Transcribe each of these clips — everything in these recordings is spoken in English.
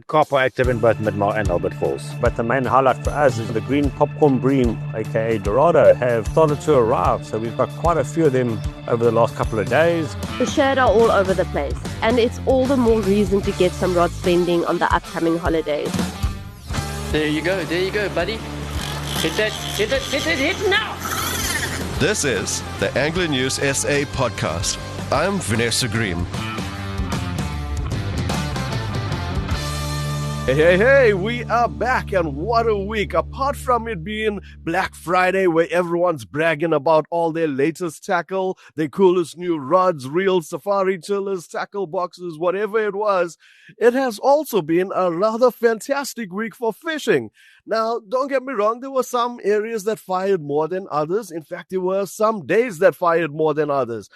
Copper active in both Midmar and Albert Falls. But the main highlight for us is the green popcorn bream, aka Dorado, have started to arrive. So we've got quite a few of them over the last couple of days. The Shad are all over the place, and it's all the more reason to get some rod spending on the upcoming holidays. There you go, buddy. Hit now! This is the Angler News SA podcast. I'm Vanessa Green. Hey, we are back, and what a week. Apart from it being Black Friday, where everyone's bragging about all their latest tackle, their coolest new rods, reels, safari chillers, tackle boxes, whatever it was, it has also been a rather fantastic week for fishing. Now, don't get me wrong, there were some areas that fired more than others. In fact, there were some days that fired more than others.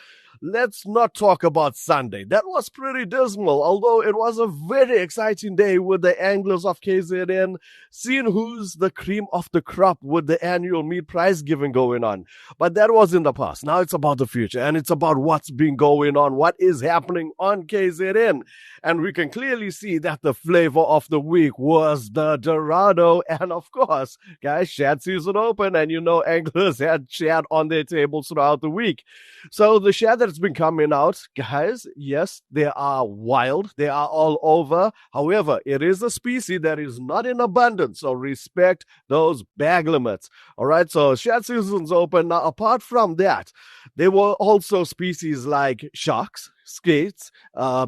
Let's not talk about Sunday. That was pretty dismal, although it was a very exciting day with the anglers of KZN, seeing who's the cream of the crop with the annual meat prize giving going on. But that was in the past. Now it's about the future, and it's about what's been going on, what is happening on KZN. And we can clearly see that the flavor of the week was the Dorado. And of course, guys, Shad season open, and you know anglers had Shad on their tables throughout the week. So the Shad that's been coming out, guys, yes, they are wild. They are all over. However, it is a species that is not in abundance. So respect those bag limits. All right. So Shad season's open. Now, apart from that, there were also species like sharks, skates,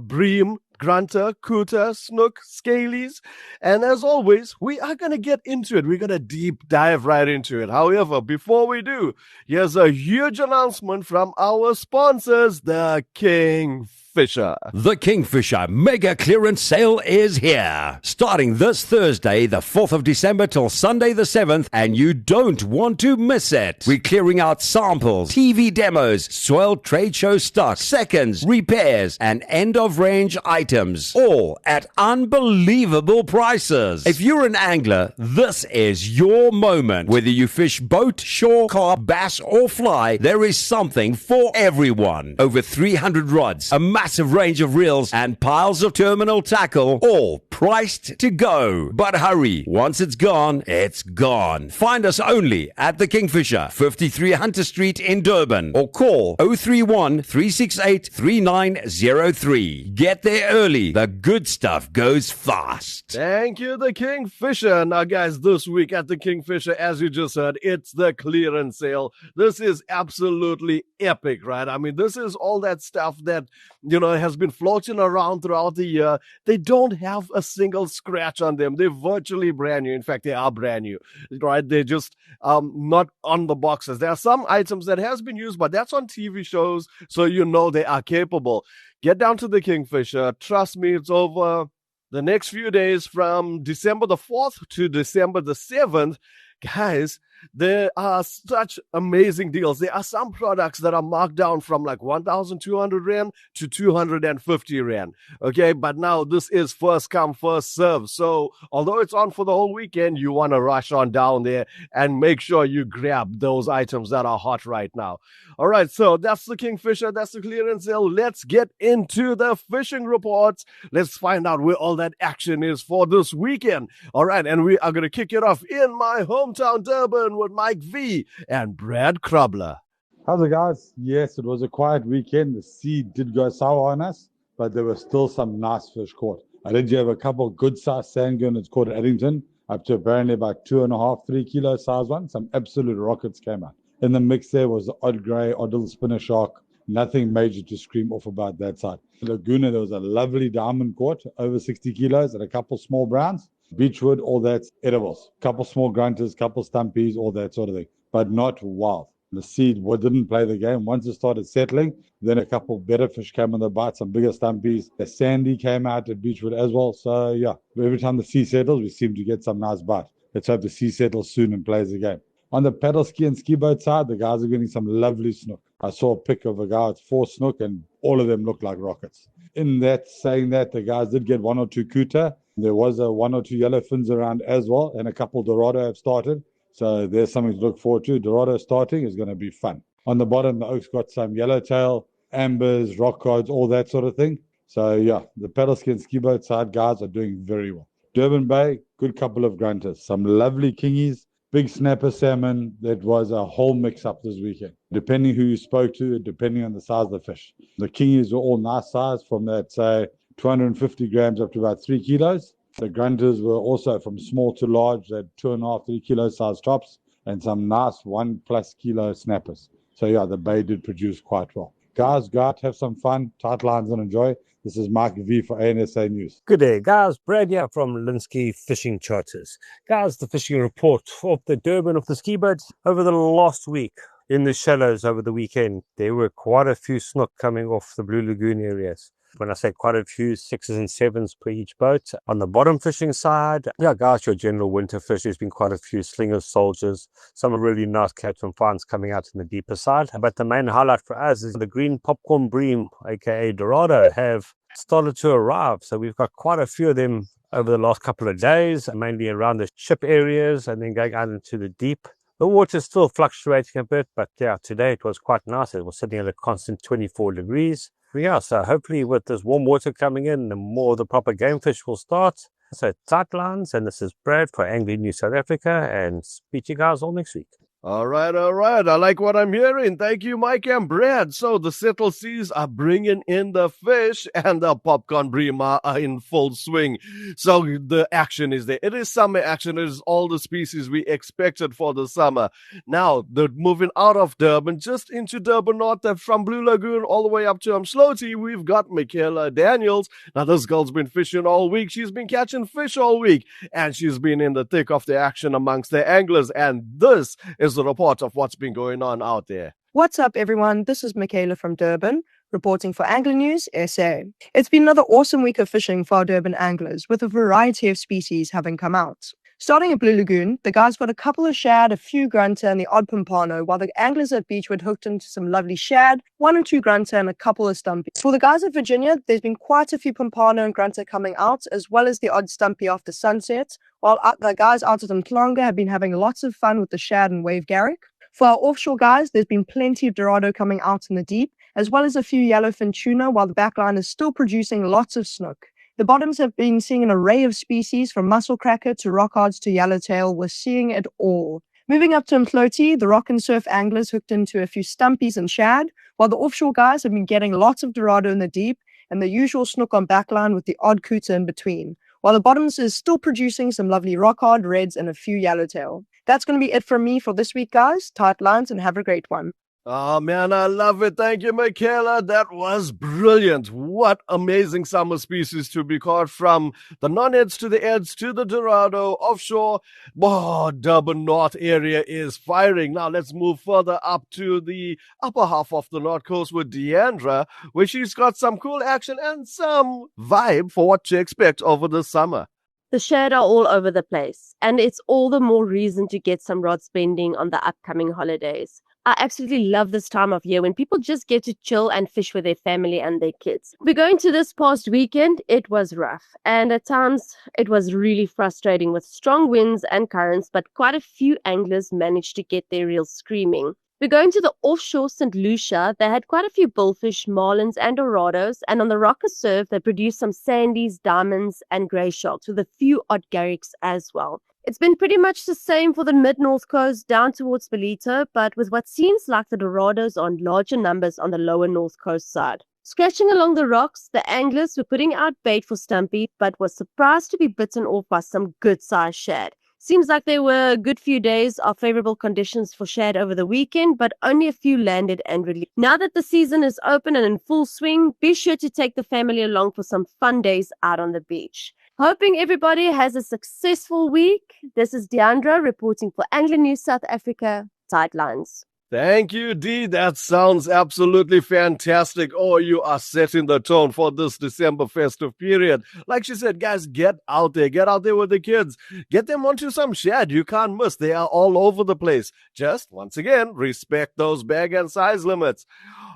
bream, grunter, Couta, snoek, scalies. And as always, we are going to get into it. We're going to deep dive right into it. However, before we do, here's a huge announcement from our sponsors, the Kingfisher. The Kingfisher Mega Clearance Sale is here. Starting this Thursday, the 4th of December till Sunday the 7th, and you don't want to miss it. We're clearing out samples, TV demos, soil trade show stock, seconds, repairs, and end-of-range items, all at unbelievable prices. If you're an angler, this is your moment. Whether you fish boat, shore, carp, bass, or fly, there is something for everyone. Over 300 rods, a massive range of reels, and piles of terminal tackle, all priced to go. But hurry, once it's gone, it's gone. Find us only at the Kingfisher, 53 Hunter Street in Durban, or call 031 368 3903. Get there early. The good stuff goes fast. Thank you, the Kingfisher. Now, guys, this week at the Kingfisher, as you just heard, it's the clearance sale. This is absolutely epic, right? I mean, this is all that stuff that, you know, has been floating around throughout the year. They don't have a single scratch on them. They're virtually brand new. In fact, they are brand new, right? They're just not on the boxes. There are some items that has been used, but that's on TV shows, so you know they are capable. Get down to the Kingfisher. Trust me, it's over the next few days from December the 4th to December the 7th. Guys, there are such amazing deals. There are some products that are marked down from like 1,200 Rand to 250 Rand. Okay, but now this is first come, first serve. So although it's on for the whole weekend, you want to rush on down there and make sure you grab those items that are hot right now. All right, so that's the Kingfisher. That's the clearance sale. Let's get into the fishing reports. Let's find out where all that action is for this weekend. All right, and we are going to kick it off in my hometown, Durban, with Mike V and Brad Krubler. How's it, guys? Yes, it was a quiet weekend. The sea did go sour on us, but there were still some nice fish caught. I did have a couple of good sized sand gurnets caught at Eddington, up to apparently about 2.5, 3 kilo size ones. Some absolute rockets came out. In the mix there was the odd grey, odd little spinner shark. Nothing major to scream off about that side. Laguna, there was a lovely diamond caught, over 60 kilos, and a couple small browns. Beechwood, all that's edibles. Couple small grunters, couple stumpies, all that sort of thing, but not wild. The seed didn't play the game. Once it started settling, then a couple better fish came on the bite, some bigger stumpies. The sandy came out at Beechwood as well. So, yeah, every time the sea settles, we seem to get some nice bite. Let's hope the sea settles soon and plays the game. On the paddle ski and ski boat side, the guys are getting some lovely snook. I saw a pic of a guy with 4 snook, and all of them look like rockets. In that, saying that, the guys did get 1 or 2 Couta. There was 1 or 2 yellowfins around as well, and a couple Dorado have started. So there's something to look forward to. Dorado starting is going to be fun. On the bottom, the Oaks got some yellowtail, ambers, rockcods, all that sort of thing. So yeah, the paddle skin ski boat side guys are doing very well. Durban Bay, good couple of grunters, some lovely kingies, big snapper salmon. That was a whole mix-up this weekend. Depending who you spoke to, depending on the size of the fish. The kingies were all nice size from that, say, 250 grams up to about 3 kilos. The grunters were also from small to large, they had 2.5, 3 kilo size tops, and some nice 1+ kilo snappers. So yeah, the bay did produce quite well. Guys, go out, have some fun, tight lines and enjoy. This is Mike V for ANSA News. Good day, guys. Brad here from Linsky Fishing Charters. Guys, the fishing report of the Durban of the ski boats over the last week. In the shallows over the weekend, there were quite a few snook coming off the Blue Lagoon areas. When I say quite a few, 6s and 7s per each boat. On the bottom fishing side, yeah, guys, your general winter fish, there's been quite a few slingers, soldiers, some really nice catch and finds coming out in the deeper side. But the main highlight for us is the green popcorn bream, aka Dorado, have started to arrive. So we've got quite a few of them over the last couple of days, mainly around the ship areas and then going out into the deep. The water's still fluctuating a bit, but yeah, today it was quite nice. It was sitting at a constant 24 degrees. Yeah, so hopefully with this warm water coming in, the more of the proper game fish will start. So tight lines, and this is Brad for Angling News South Africa, and speak to you guys all next week. All right. I like what I'm hearing. Thank you, Mike and Brad. So the settled seas are bringing in the fish, and the popcorn bream are in full swing. So the action is there. It is summer action. It is all the species we expected for the summer. Now, they're moving out of Durban, just into Durban North, from Blue Lagoon all the way up to Umdloti. We've got Michaela Daniels. Now, this girl's been fishing all week. She's been catching fish all week, and she's been in the thick of the action amongst the anglers. And this is the report of what's been going on out there. What's up, everyone? This is Michaela from Durban, reporting for Angling News SA. It's been another awesome week of fishing for our Durban anglers, with a variety of species having come out. Starting at Blue Lagoon, the guys got a couple of shad, a few grunter, and the odd pompano, while the anglers at Beachwood hooked into some lovely shad, 1 or 2 grunter, and a couple of stumpies. For the guys at Virginia, there's been quite a few pompano and grunter coming out, as well as the odd stumpy after sunset, while the guys out at Umhlanga have been having lots of fun with the shad and wave garrick. For our offshore guys, there's been plenty of Dorado coming out in the deep, as well as a few yellowfin tuna, while the backline is still producing lots of snook. The bottoms have been seeing an array of species, from muscle cracker to rockcods to yellowtail. We're seeing it all. Moving up to Umdloti, the rock and surf anglers hooked into a few stumpies and shad, while the offshore guys have been getting lots of Dorado in the deep and the usual snook on backline with the odd Couta in between, while the bottoms is still producing some lovely rockcod, reds, and a few yellowtail. That's going to be it from me for this week, guys. Tight lines and have a great one. Oh, man, I love it. Thank you, Michaela. That was brilliant. What amazing summer species to be caught, from the non-heads to the heads to the Dorado, offshore. Oh, Durban North area is firing. Now, let's move further up to the upper half of the North Coast with Deandra, where she's got some cool action and some vibe for what to expect over the summer. The shad are all over the place, and it's all the more reason to get some rod spending on the upcoming holidays. I absolutely love this time of year when people just get to chill and fish with their family and their kids. We're going to this past weekend, it was rough, and at times it was really frustrating with strong winds and currents, but quite a few anglers managed to get their reels screaming. We're going to the offshore St. Lucia. They had quite a few bullfish, marlins, and dorados, and on the rocker surf, they produced some sandies, diamonds, and grey sharks with a few odd garricks as well. It's been pretty much the same for the mid-north coast down towards Belito, but with what seems like the dorados on larger numbers on the lower north coast side. Scratching along the rocks, the anglers were putting out bait for stumpy, but was surprised to be bitten off by some good-sized shad. Seems like there were a good few days of favorable conditions for shad over the weekend, but only a few landed and released. Now that the season is open and in full swing, be sure to take the family along for some fun days out on the beach. Hoping everybody has a successful week. This is Deandra reporting for Angling News South Africa, Tight Lines. Thank you, Dee. That sounds absolutely fantastic. Oh, you are setting the tone for this December festive period. Like she said, guys, get out there. Get out there with the kids. Get them onto some shad. You can't miss. They are all over the place. Just, once again, respect those bag and size limits.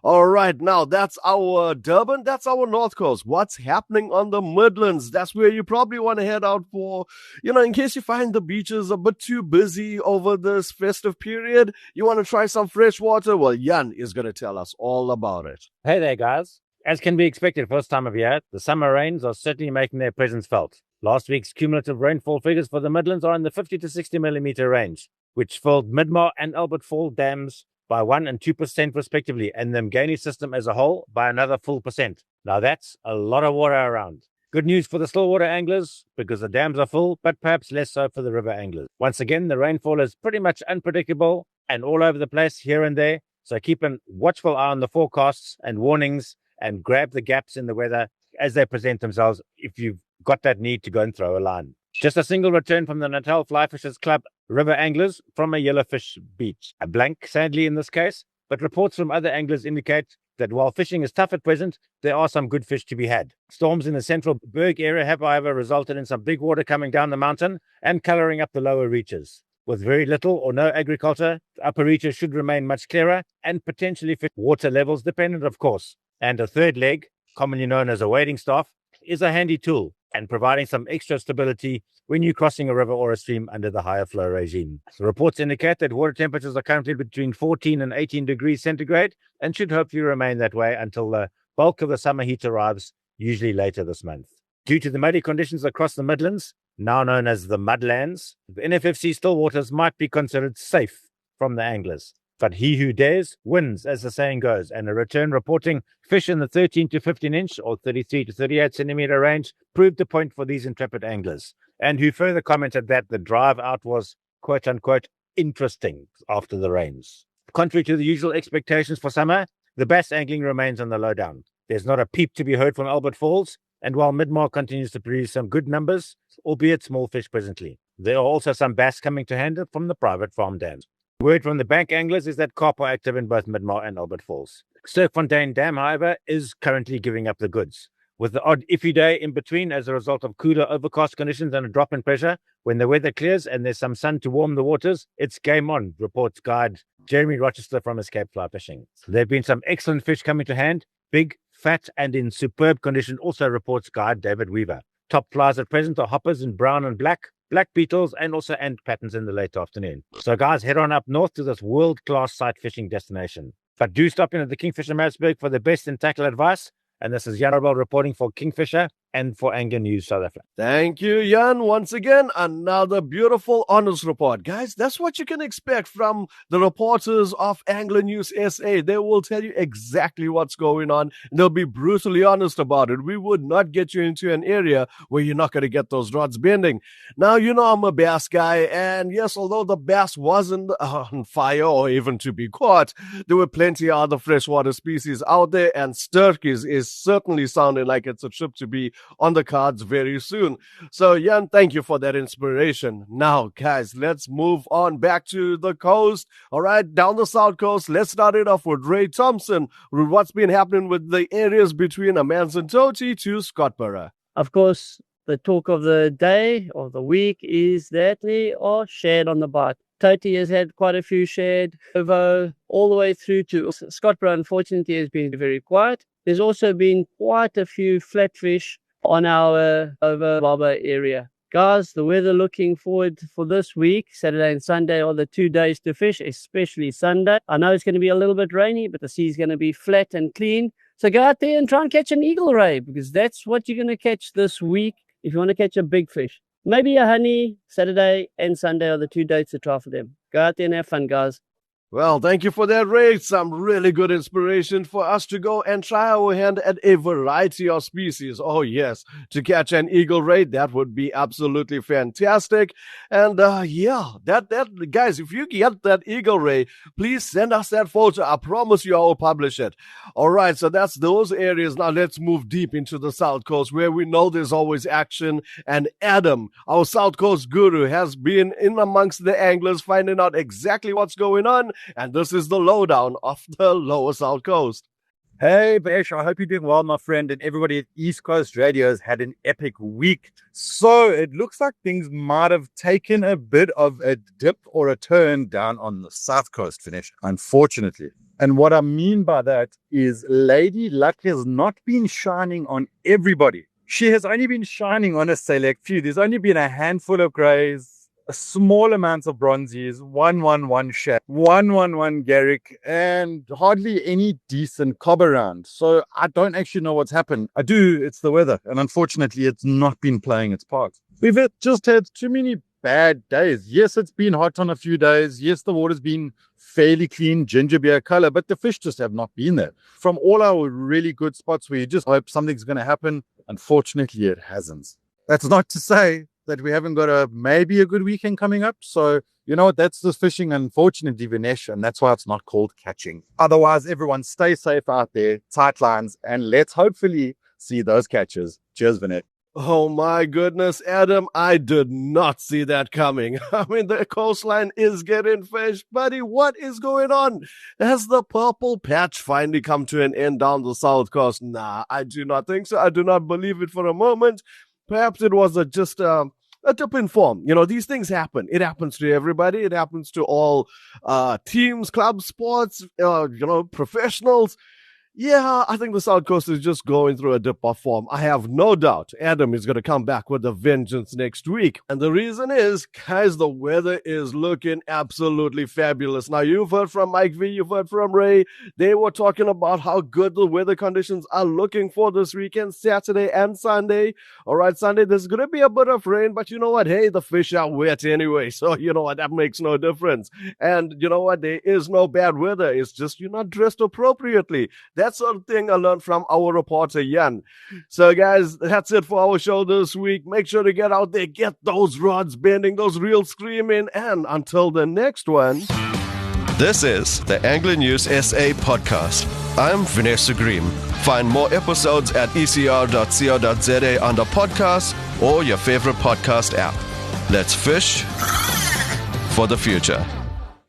All right, now that's our Durban. That's our North Coast. What's happening on the Midlands? That's where you probably want to head out for, in case you find the beaches a bit too busy over this festive period. You want to try some fresh water? Well, Jan is going to tell us all about it. Hey there, guys. As can be expected for this time of year, the summer rains are certainly making their presence felt. Last week's cumulative rainfall figures for the Midlands are in the 50 to 60 millimetre range, which filled Midmar and Albert Fall dams by 1 and 2% respectively, and the Mgani system as a whole by another full percent. Now that's a lot of water around. Good news for the stillwater anglers because the dams are full, but perhaps less so for the river anglers. Once again, the rainfall is pretty much unpredictable and all over the place here and there, so keep a watchful eye on the forecasts and warnings and grab the gaps in the weather as they present themselves if you've got that need to go and throw a line. Just a single return from the Natal Fly Fishers Club river anglers from a yellowfish beach. A blank, sadly, in this case, but reports from other anglers indicate that while fishing is tough at present, there are some good fish to be had. Storms in the central Berg area have, however, resulted in some big water coming down the mountain and colouring up the lower reaches. With very little or no agriculture, the upper reaches should remain much clearer and potentially fit water levels dependent, of course. And a third leg, commonly known as a wading staff, is a handy tool and providing some extra stability when you're crossing a river or a stream under the higher flow regime. The reports indicate that water temperatures are currently between 14 and 18 degrees centigrade and should hopefully remain that way until the bulk of the summer heat arrives, usually later this month. Due to the muddy conditions across the Midlands, now known as the Mudlands, the NFFC still waters might be considered safe from the anglers. But he who dares wins, as the saying goes, and a return reporting fish in the 13 to 15 inch or 33 to 38 centimeter range proved the point for these intrepid anglers, and who further commented that the drive out was, quote unquote, interesting after the rains. Contrary to the usual expectations for summer, the bass angling remains on the lowdown. There's not a peep to be heard from Albert Falls, and while Midmar continues to produce some good numbers, albeit small fish presently, there are also some bass coming to hand from the private farm dams. Word from the bank anglers is that carp are active in both Midmar and Albert Falls. Sterkfontein Dam, however, is currently giving up the goods, with the odd iffy day in between as a result of cooler overcast conditions and a drop in pressure. When the weather clears and there's some sun to warm the waters, it's game on, reports guide Jeremy Rochester from Escape Fly Fishing. There have been some excellent fish coming to hand, big, fat, and in superb condition, also reports guide David Weaver. Top flies at present are hoppers in brown and black beetles, and also ant patterns in the late afternoon. So guys, head on up north to this world-class sight fishing destination. But do stop in at the Kingfisher Maritzburg for the best in tackle advice. And this is Jan Robel reporting for Kingfisher and for Angler News South Africa. Thank you, Jan. Once again, another beautiful honest report. Guys, that's what you can expect from the reporters of Angler News SA. They will tell you exactly what's going on, and they'll be brutally honest about it. We would not get you into an area where you're not going to get those rods bending. Now, you know I'm a bass guy, and yes, although the bass wasn't on fire or even to be caught, there were plenty of other freshwater species out there, and Sterk is certainly sounding like it's a trip to be on the cards very soon. So, Jan, thank you for that inspiration. Now, guys, let's move on back to the coast. All right, down the south coast, let's start it off with Ray Thompson, with what's been happening with the areas between Amanzimtoti to Scottborough. Of course, the talk of the day or the week is that there are shad on the bite. Toti has had quite a few shad over all the way through to Scottborough. Unfortunately, has been very quiet. There's also been quite a few flatfish on our over Baba area. Guys, the weather looking forward for this week, Saturday and Sunday are the 2 days to fish, especially Sunday. I know it's going to be a little bit rainy, but the sea's going to be flat and clean. So go out there and try and catch an eagle ray, because that's what you're going to catch this week if you want to catch a big fish. Maybe a honey, Saturday and Sunday are the 2 days to try for them. Go out there and have fun, guys. Well, thank you for that, Ray. Some really good inspiration for us to go and try our hand at a variety of species. Oh, yes, to catch an eagle ray, that would be absolutely fantastic. And that guys, if you get that eagle ray, please send us that photo. I promise you I will publish it. All right, so that's those areas. Now let's move deep into the South Coast, where we know there's always action. And Adam, our South Coast guru, has been in amongst the anglers, finding out exactly what's going on. And this is the lowdown of the lower South Coast. Hey, Besh, I hope you're doing well, my friend, and everybody at East Coast Radio has had an epic week. So it looks like things might have taken a bit of a dip or a turn down on the South Coast, Finish, unfortunately. And what I mean by that is Lady Luck has not been shining on everybody. She has only been shining on a select few. There's only been a handful of greys, a small amount of bronzies, 111 Shad, 111 Garrick, and hardly any decent cob around. So I don't actually know what's happened. I do, it's the weather. And unfortunately, it's not been playing its part. We've just had too many bad days. Yes, it's been hot on a few days. Yes, the water's been fairly clean, ginger beer color, but the fish just have not been there. From all our really good spots where you just hope something's going to happen, unfortunately, it hasn't. That's not to say that we haven't got maybe a good weekend coming up. So, you know what? That's just fishing, unfortunately, Vinesh, and that's why it's not called catching. Otherwise, everyone stay safe out there, tight lines, and let's hopefully see those catches. Cheers, Vinesh. Oh my goodness, Adam, I did not see that coming. I mean, the coastline is getting fish. Buddy, what is going on? Has the purple patch finally come to an end down the south coast? Nah, I do not think so. I do not believe it for a moment. Perhaps it was just a dip in form. You know, these things happen. It happens to everybody. It happens to all teams, club sports, professionals. Yeah, I think the South Coast is just going through a dip of form. I have no doubt Adam is going to come back with a vengeance next week. And the reason is, guys, the weather is looking absolutely fabulous. Now, you've heard from Mike V, you've heard from Ray. They were talking about how good the weather conditions are looking for this weekend, Saturday and Sunday. All right, Sunday, there's going to be a bit of rain, but you know what? Hey, the fish are wet anyway. So, you know what? That makes no difference. And you know what? There is no bad weather. It's just you're not dressed appropriately. That sort of thing I learned from our reporter, Jan. So, guys, that's it for our show this week. Make sure to get out there, get those rods bending, those reels screaming, and until the next one. This is the Angler News SA podcast. I'm Vanessa Green. Find more episodes at ecr.co.za under podcasts or your favorite podcast app. Let's fish for the future.